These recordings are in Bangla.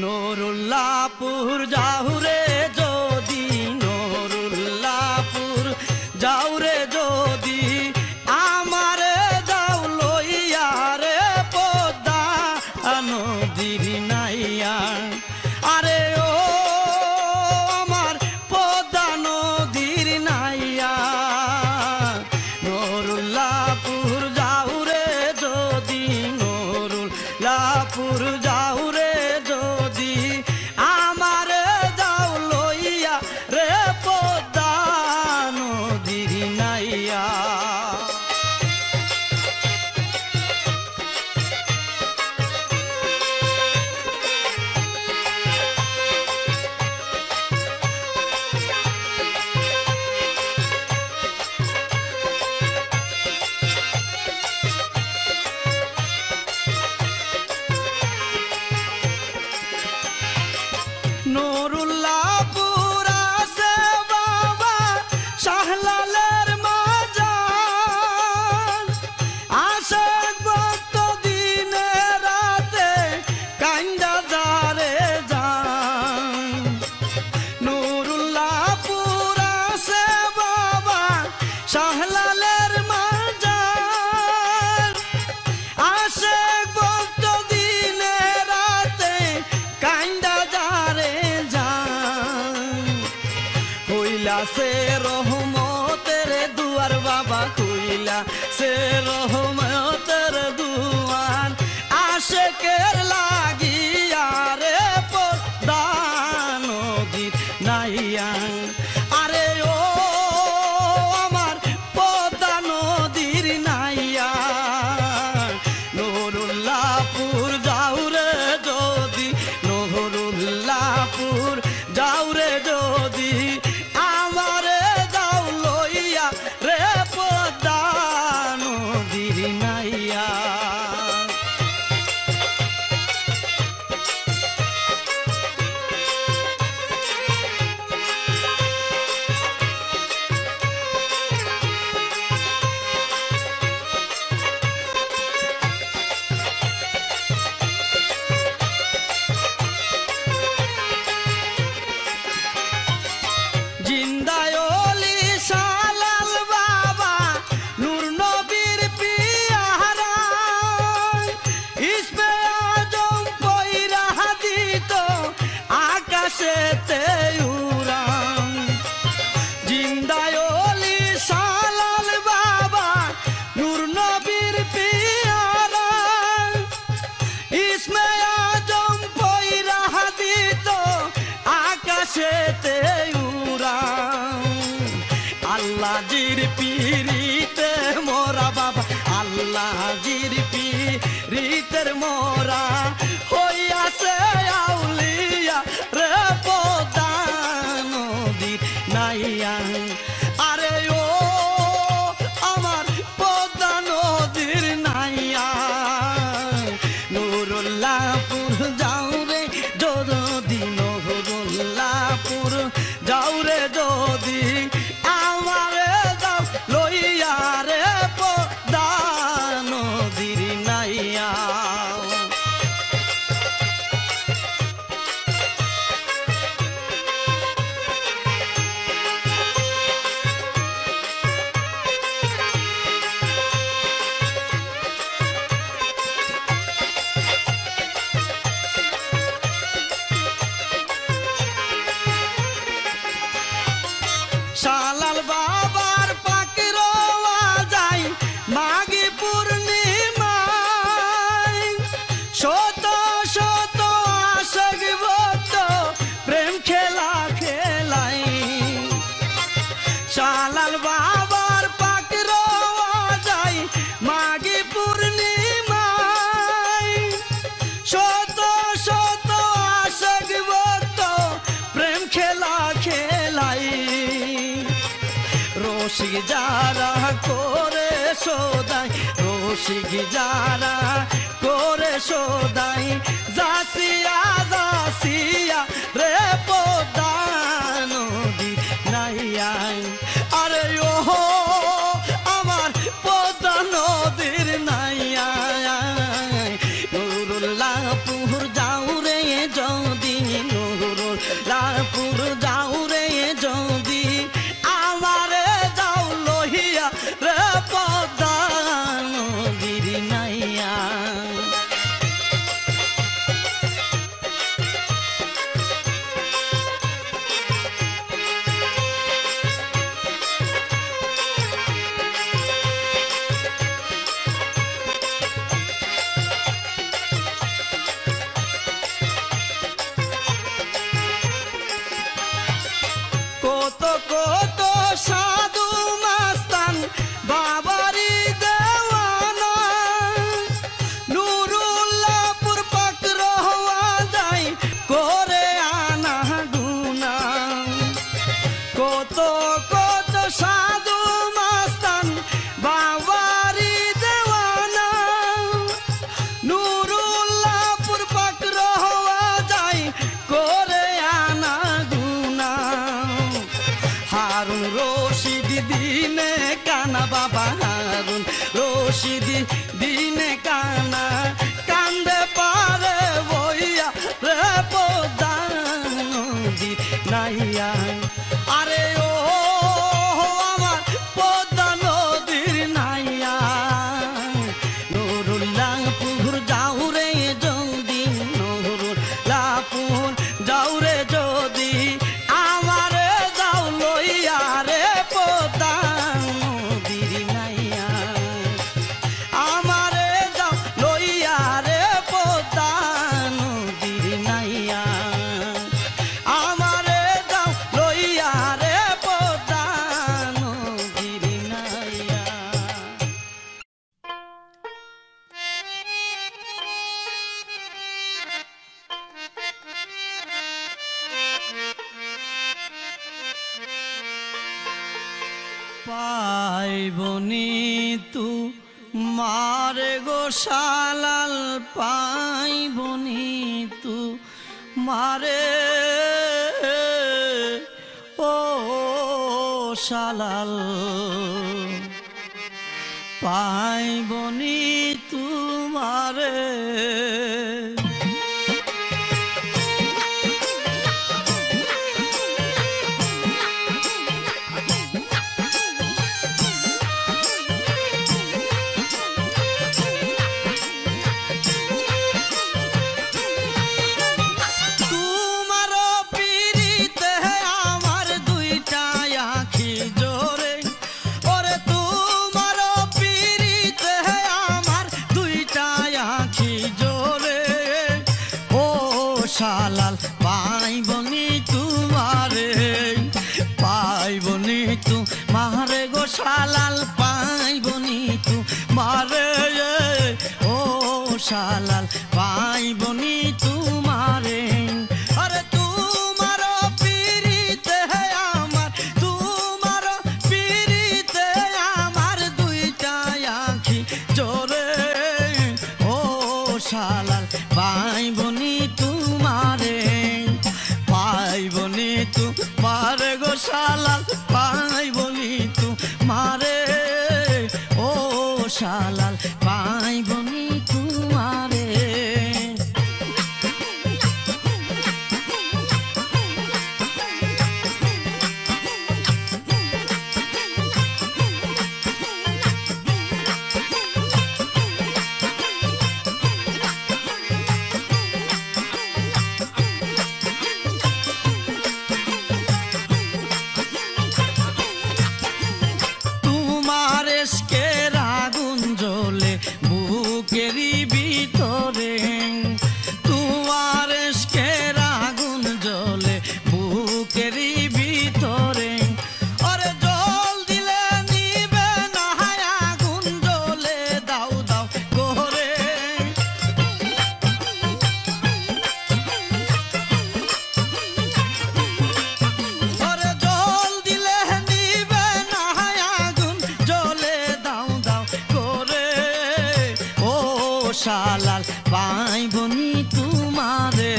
নুরুল্লাহপুর যাও রে যদি, নুরুল্লাহপুর যাও রে যদি, আমারে যাও লইয়া রে পদ্মা নদীর নাইয়া। আরে ও আমার পদ্মা নদীর নাইয়া, নুরুল্লাহপুর যাও রে যদি, নুরুল্লাহপুর যাও রে যদি, আমারে যাও লইয়া রে পদ্মা নদীর নাইয়া। নুরুল্লাহপুর আছে বাবা শাহলালের মাজার, আশেক ভক্ত দিনে রাতে কান্দা যারে যান। নুরুল্লাহপুর আছে বাবা শাহলালের মাজার, আশেক ভক্ত দিনে রাতে কান্দা যারে হইলা সে রহমতের দুয়ার বাবা, হইলা সে রহমতের দুয়ার, আশেকের লাগিয়া রে পদ্মা নদীর নাইয়া। আরে ও আমার পদ্মা নদীর নাইয়া, নুরুল্লাহপুর যাও রে যদি, নুরুল্লাহপুর যাও রে যদি, আমারে যাও লইয়া রে পদ্মা নদীর নাইয়া। জিন্দায় ওলি শাহলাল বাবা নূর নবীর পিয়ারা, ইসমে আজম কইরা দিত আকাশেতে উড়ান। জিন্দায় ওলি শাহলাল বাবা নূর নবীর পিয়ারা, ইসমে আজম কইরা দিত আকাশেতে আল্লাহ জির পিরিতে মোরা বাবা, আল্লাহ জির পিরিতের মোরা হইয়াছে আউলিয়া রে পদ্মা নদীর নাইয়া। আরে ও আমার পদ্মা নদীর নাইয়া, নুরুল্লাহপুর যাও রে যদি, নুরুল্লাহপুর যাও রে যদি, আমারে যাও লইয়া রে পদ্মা নদীর নাইয়া। শাহলাল বাবার পাকের যায় মাঘী পূর্ণিমায়, শত শত আশেক ভক্ত প্রেম খেলা খেলাই। শাহলাল বাবার পাকের যায় মাঘী পূর্ণিমায়, শত শত আশেক ভক্ত প্রেম খেলা খেলাই। রসিক যারা করে সদাই, রসিক যারা করে সদাই, যাসিয়া যাসিয়া রে পদ্মা নদীর নাইয়া। আরে ও আমার পদ্মা নদীর নাইয়া, নুরুল্লাহপুর যাও রে যদি, দিনে কানা কান্দে পারে বইয়া রে পদ্মা নদী নাইয়া আরে ও আমার পদ্মা নদীর নাইয়া নুরুল্লাহপুর যাও রে যদি নুরুল্লাহপুর যাও রে যদি আমারে যাও লইয়া রে পদ্মা নদীর নাইয়া আমারে যাও লইয়া রে পদ্মা নদীর নাইয়া আমারে যাও লইয়া রে পদ্মা নদীর নাইয়া পাইবনি তু মারে গো শালাল পাইবনি তু মারে ও শালাল পাইবনি তুমারে শালাল পাইবনি তুমারে পাইবনি তুমারে গো শালাল পাইবনি তুমারে ও শালাল পাইবনি তুমারে আরে তোমার পিরিতে আমার তোমার পিরিতে আমার দুইটা আঁখি জোরে ও শালাল পাইবনি পাইবনি তুমারে গো শালাল পাইবনি তুমারে ও শালাল পাইবনি তুমারে বুকেরি ভিতরে তোমার এসকের আগুন জ্বলে বুকেরি ভিতরে আরে জল দিলে নিবে না আগুন জ্বলে দাও দাও করে আরে জল দিলে নিবে না আগুন জ্বলে দাও দাও করে শালাল পাইবনি তুমারে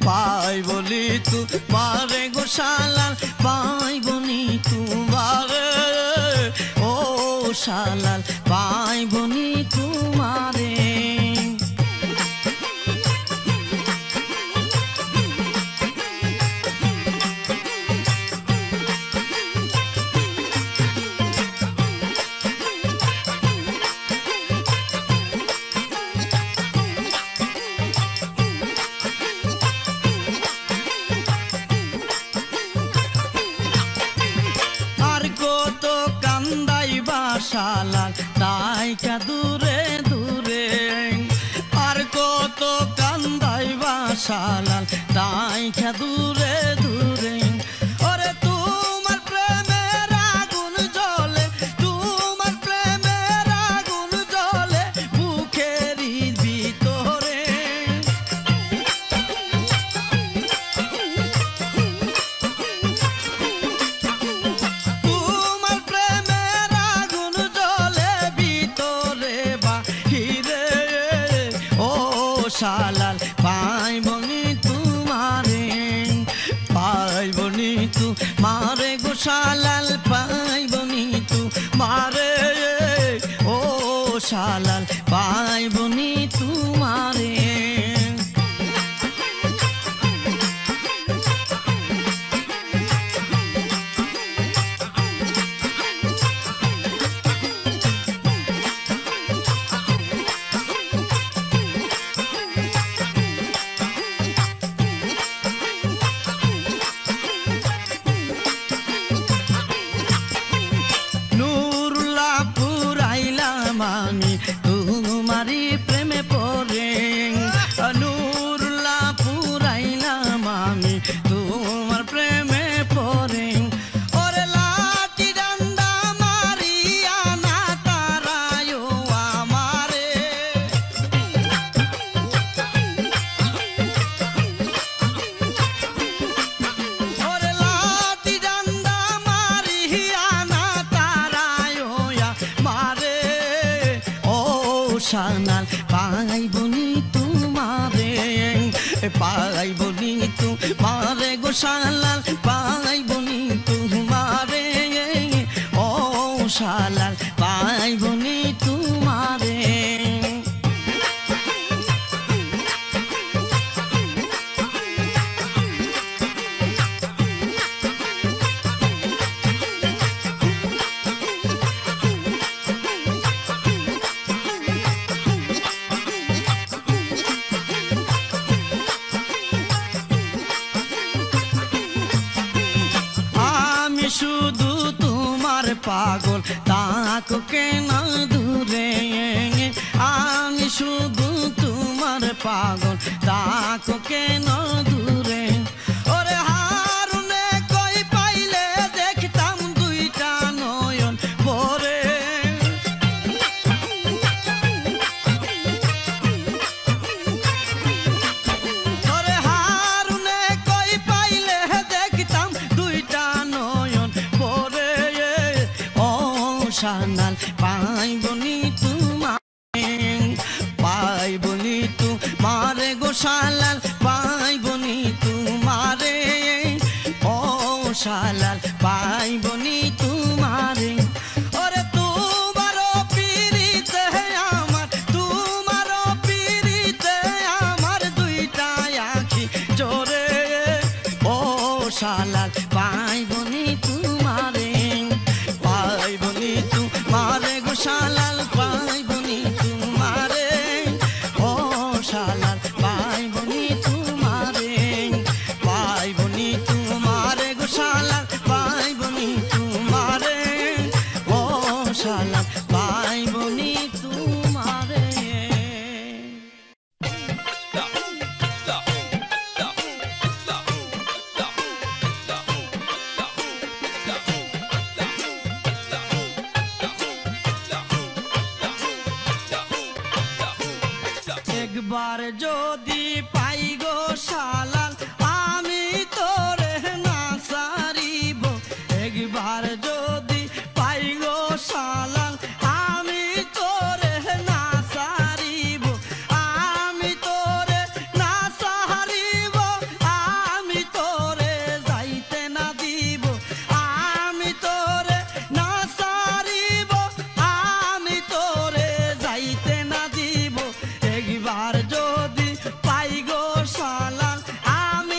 পাইবনি তুমারে গো শালাল পাইবনি তুমারে ও শালাল পাইবনি তুমারে শালাল তাইকা দূরে দূরে আর কত কান্দাইবা শালাল তাইকা দূরে দূরে ওরে তোমার প্রেমের আগুন জ্বলে তোমার প্রেমের আগুন জ্বলে বুকেরই ভিতরে শালাল পাইবনি তুমারে পাইবনি তুমারে গো শালাল পাইবনি তুমারে ও শালাল শালাল পাইবনি তোমারে। আমি তোমারি প্রেমে পড়ে নুরুল্লাহ পুরাইলাম আমি তোমার প্রেমে পড়ে। ওরে লাঠি ডান্ডা মারিয়া না তারায় আমারে, ওরে লাঠি ডান্ডা মারিয়া না তারায় মারে। শালাল পাইবনি তোমারে, পাইবনি তোমারে গো শালাল পাইবনি তোমারে। ও শালাল পাইবনি তোমারে। শুধু তোমার পাগল তাকো কেন দূরে, আমি শুধু তোমার পাগল তাকো কেন দূরে। ওরে হারুনে কই পাইলে দেখতাম দুইটা নয়ন ভরে, ওরে হারুনে কই পাইলে দেখতাম দুইটা নয়ন পরে। ও শালাল পাইবনি তোমারে, পাইবনি তোমারে গো শালাল পাইবনি তোমারে। ও শালাল পাইবনি তোমারে। ওরে তোমারও পিরিতে আমার, তোমারও পিরিতে আমার দুইটা আখি জোরে। ও শালাল পাইবনি তোমারে, পাইবনি তোমারে গো শালাল পাইবনি তোমারে। ও শালাল পাইবনি তোমারে, পাইবনি তোমারে গো শালাল পাইবনি তোমারে। ও শালাল পাইবনি তোমারে। একবার যদি পাই গো শালাল আমি তোরে না সারিব, একবার যদি পাই গো শালাল আমি তোরে না সারিব, আমি তোরে না সারিব, আমি তোরে যাইতে না দিব, আমি তোরে না সারিব, আমি তোরে যাইতে না দিব। একবার যদি পাই গো শালাল আমি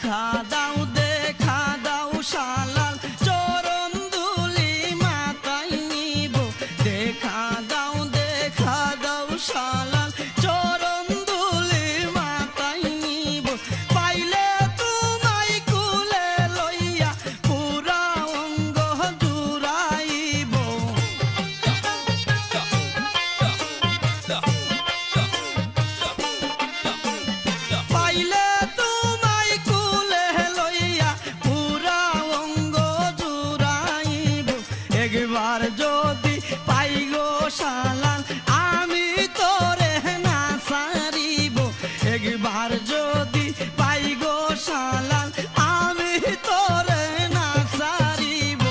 দেখা দাও শালাল চরণ ধুলি মাথায় নিব দেখা দাও শালাল চরণ ধুলি মাথায় নিব পাইলে তোমায় কুলে লইয়া পুরা অঙ্গ জুড়াইব পাইলে তোমায় কুলে লইয়া পুরা অঙ্গ জুড়াইব একবার যদি পাই গো শালাল আমি তোরে না সারিব একবার যদি পাই গো শালাল আমি তোরে না সারিব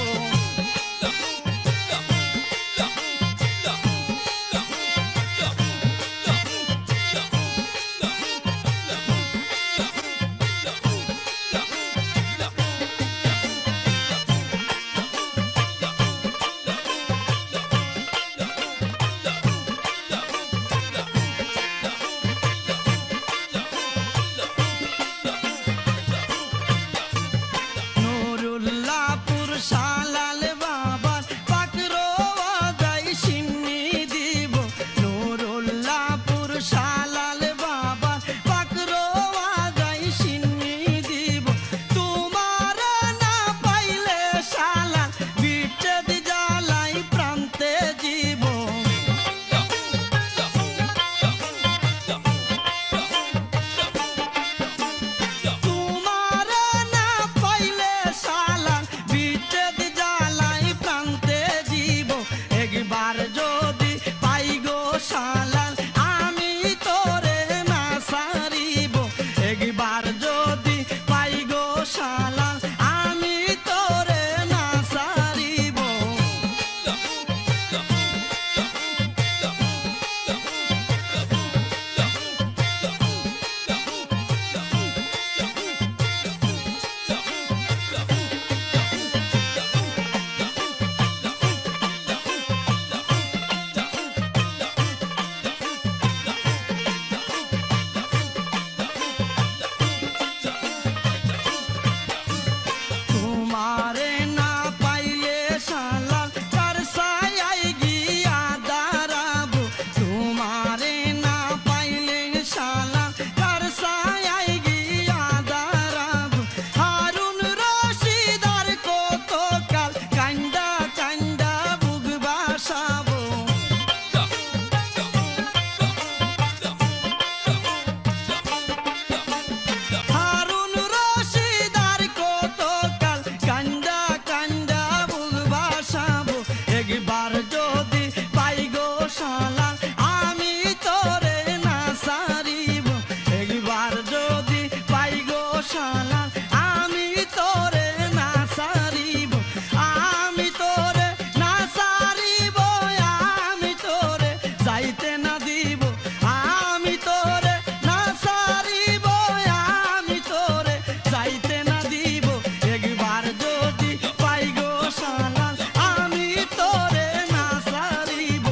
নুরুল্লাহপুর শালাল বাবার পাকড়ো আদায় সিন্নি দিব নুরুল্লাহপুর শালাল বাবার পাকড়ো আদায় সিন্নি দিব তোমার না পাইলে শালাল বিচ্ছেদ জ্বালাই প্রান্তে জীব তোমার না পাইলে শালাল বিচ্ছেদ জ্বালাই প্রান্তে জীব একবার যদি পাই গো শালাল আমি তোরে না সারিব একবার যদি পাই গো শালাল আমি তোরে না সারিব তোমারে না পাইলে শালাল কার ছায়ায় গিয়া দাঁড়াবো তোমারে না পাইলে শালাল কার ছায়ায় গিয়া দাঁড়াবো হারুন রশিদার কত কাল কান্দা কান্দা বুক বাসাবো হারুন রশিদার কত কাল কান্দা কান্দা বুক বাসাবো একবার যদি পাই গো শালাল আমি তোরে না সারিব একবার যদি পাই গো শালাল আমি তোরে না সারিব আমি তোরে না সারিব আমি তোরে যাইতে না দিব আমি তোরে না সারিব আমি তোরে যাইতে না দিব একবার যদি পাই গো শালাল আমি তোরে না সারিব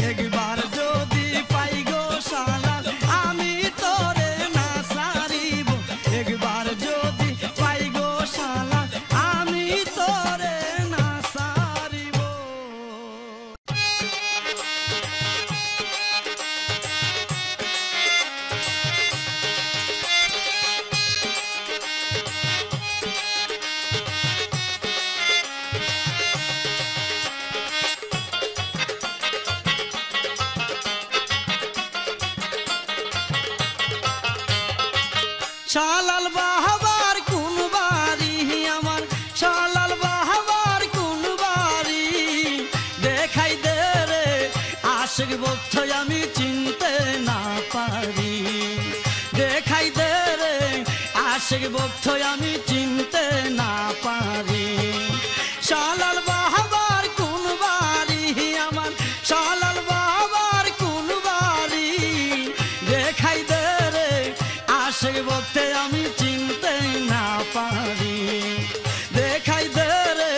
একবার যদি পাই গো শালাল আমি তোরে না সারিব একবার যদি পাই গো শালাল আমি তোরে না সারিব শালাল বাহাবার কোন বাড়ি আমার শালাল বাহাবার কোন বাড়ি দেখাই দে রে আশিক ভক্ত আমি চিনতে না পারি দেখাই দে রে আশিক ভক্ত আমি চিনতে না পারি শালাল বাহাবার কোন বাড়ি আমার শালাল বাহাবার কোন বাড়ি দেখাই দে রে আশিক ভক্তে আমি চিনতে না পারি দেখাই দে রে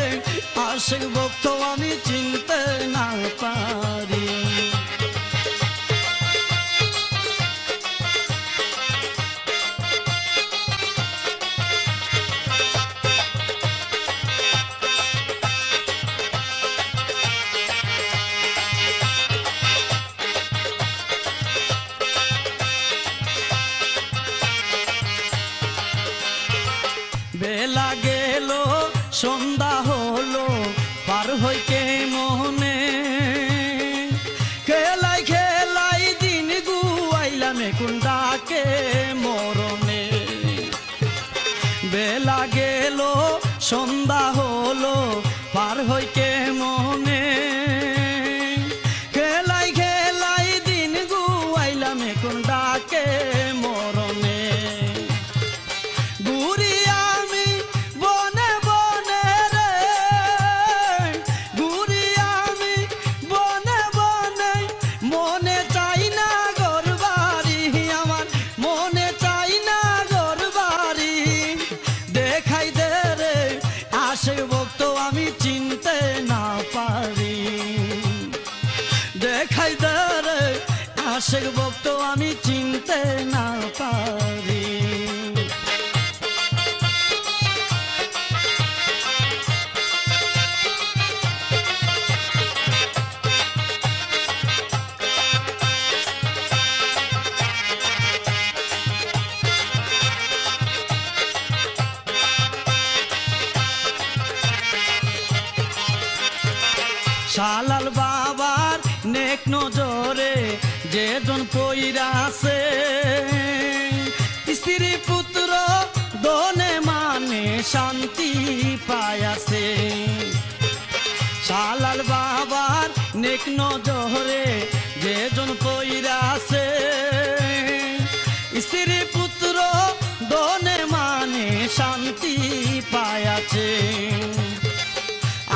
আশিক ভক্ত আমি চিনতে না পারি বেলা গেল সন্ধ্যা হলো পার হইকে মনে খেলাই খেলাই দিন গুয়াইলাম এখন ডাকে মরণে বেলা গেল সন্ধ্যা হলো পার হইকে মনে খেলাই খেলাই দিন গুয়াইলাম এখন ডাকে মরণে ঘুরি আমি বনে বনে রে ঘুরি আমি বনে বনে মনে চাই না ঘর বাড়ি আমার মনে চাই না ঘর বাড়ি দেখাই দে রে আশেক ভক্ত আমি চিনতে না পারি দেখাই দে রে আশেক ভক্ত আমি চিনতে না পারি শালাল বাবার নেক নজরে যেজন পইরাছে স্ত্রী পুত্র দনে মানে শান্তি পায়াছে শালাল বাবার নেক নজরে যেজন পইরাছে স্ত্রী পুত্র দনে মানে শান্তি পায়াছে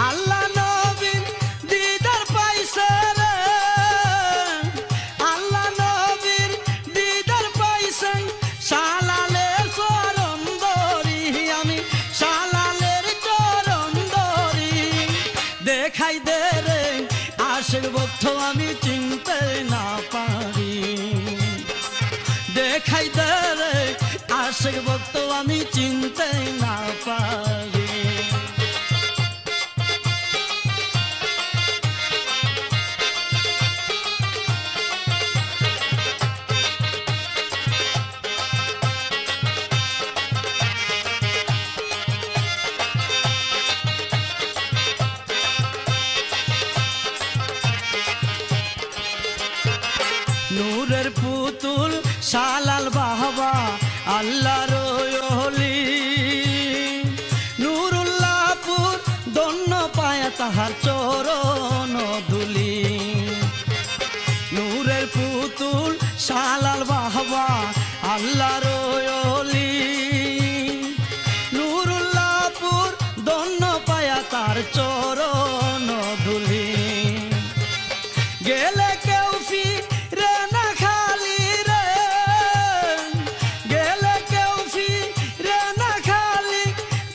আল্লাহ নবীর দিদার পাইছে রে আল্লাহ নবীর দিদার পাইছে শালালের চরণ ধরি আমি শালালের চরণ ধরি দেখাই দে রে আশেক ভক্ত আমি চিনতে না পারি দেখাই দে রে আশেক ভক্ত আমি চিনতে না পারি নূরের পুতুল শালাল বাবা আল্লাহর ওলি নুরুল্লাহপুর দন্য পায়া তাহার চরণ ধুলি নূরের পুতুল শালাল বাবা আল্লাহর ওলি নুরুল্লাহপুর দন্য পায়া তার চরণ ধুলি গেলে কেউ ফিরে না খালি রে গেলে কেউ ফিরে না খালি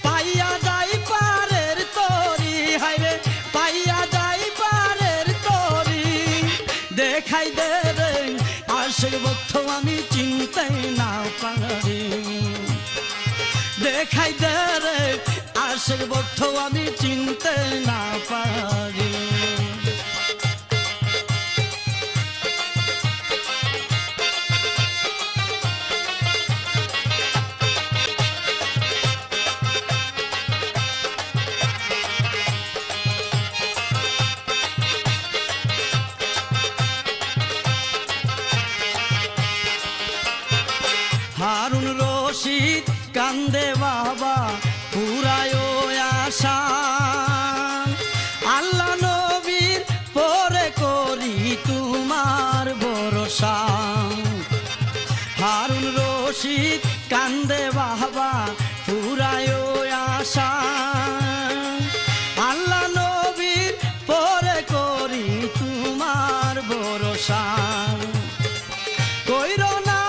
পাইয়া যাই পারের তরি হাইরে পাইয়া যাই পারের তরি দেখাই দে রে আশেক ভক্ত আমি চিনতে না পারি দেখাই দে রে আশেক ভক্ত আমি চিনতে না পারি হারুন রশিদ কান্দে বাবা পুরায় আশা আল্লাহ নবীর পরে করি তোমার ভরসা হারুন রশিদ কান্দে বাবা পুরায় আশা আল্লাহ নবীর পরে করি তোমার ভরসা কইর না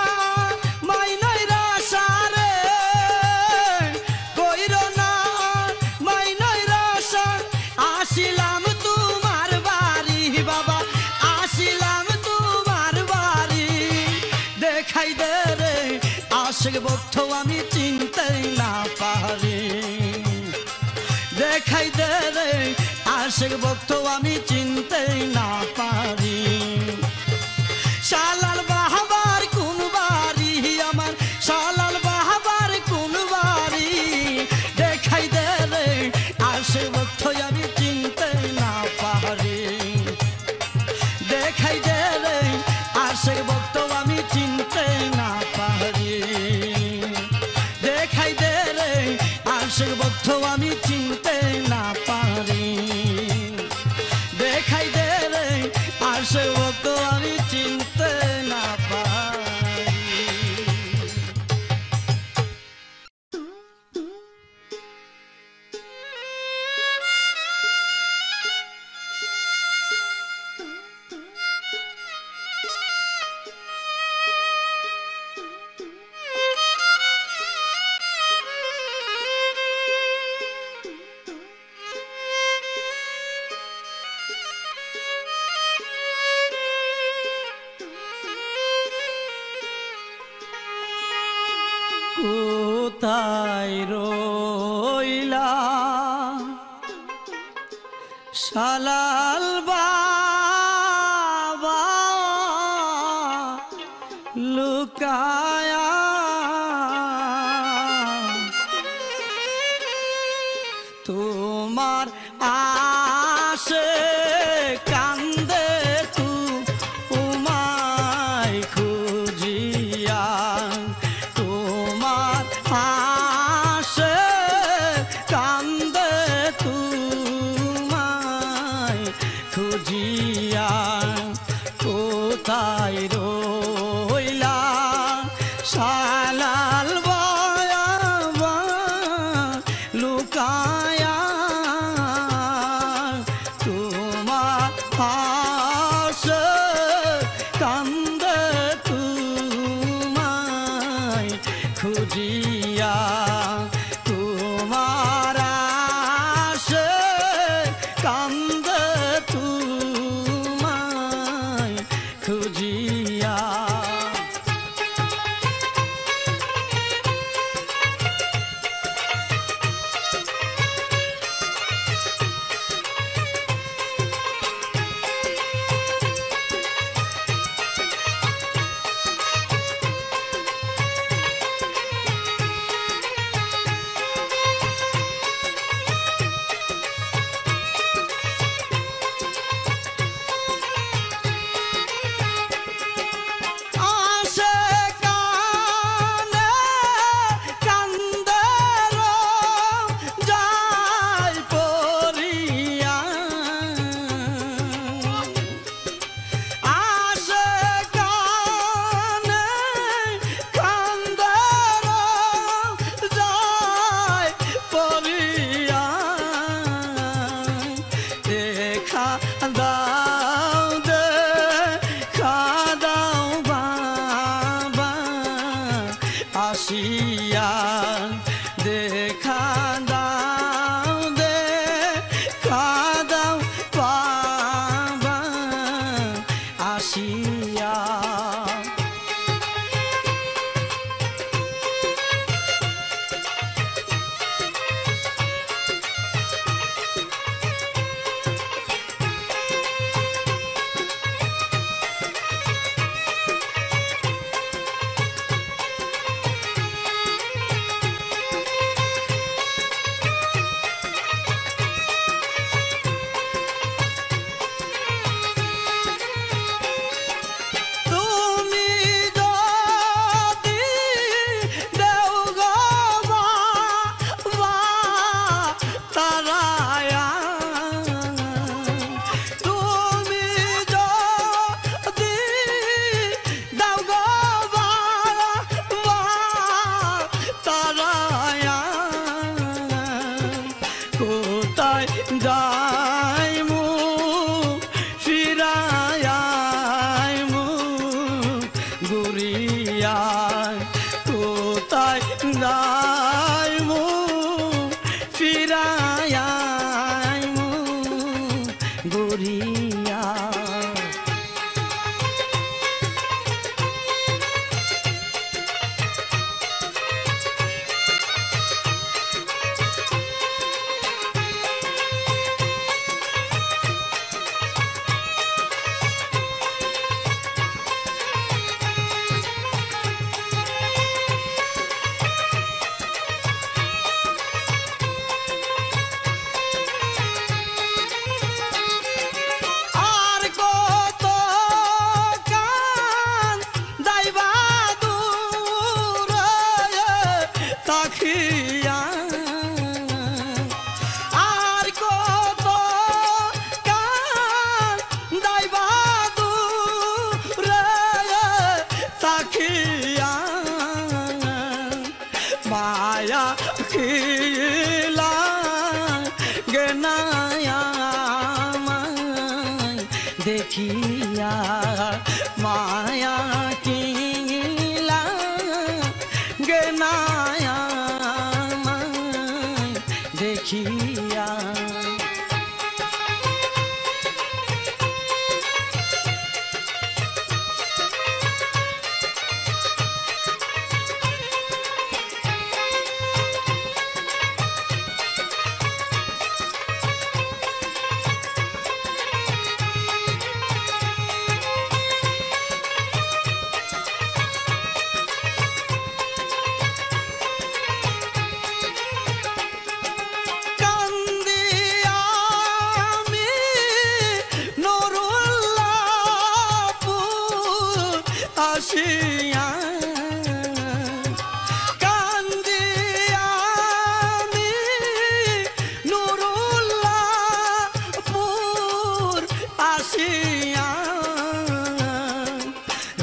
আশেক ভক্ত আমি চিনতে না পারি দেখাই দে রে আশেক ভক্ত আমি চিনতে না পারি শালাল বাহাবার কোন বাড়ি আমার শালাল বাহাবার কোন বাড়ি আশিক ভক্ত আমি চিনতে না পারি দেখাই দে রে আশিক ভক্ত আমি চিনতে না পারি কোথায় রইলা শালাল বাবা লুকায়া তোমার আশে কান্দে তোমায় খুঁজিয়া তোমার আশে কান্দে তোমায় খুঁজিয়া কোথায় রইলা শালাল বাবা লুকায়া তোমার আশে কান্দে তোমায় খুঁজিয়া তোমার আশে কান্দে তোমায় খুঁজিয়া আসিয়া দেখা দাও দেখা দাও বাবা আসিয়া মায়া খিলা গেনায়া দেখিয়া মায়া কিলা গেনায়া দেখিয়া আসিয়া কান্দি আমি নুরুল্লাহপুর আসিয়া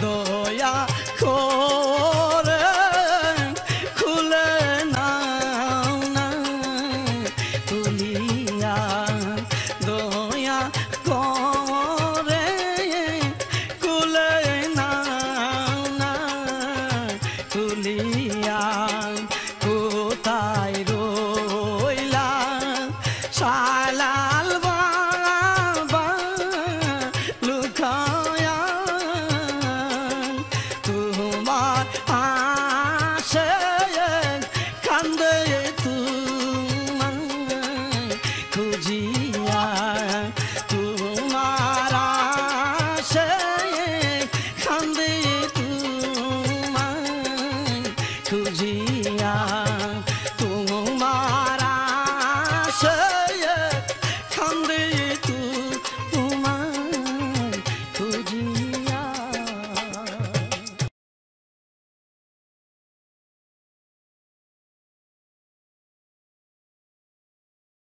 দয়া করে খুলে নাও না তুলিয়া দয়া করে খুলে তুলিয়া কোথায় রইলা শালাল বাবা লুকায়া তোমার আসে কান্দে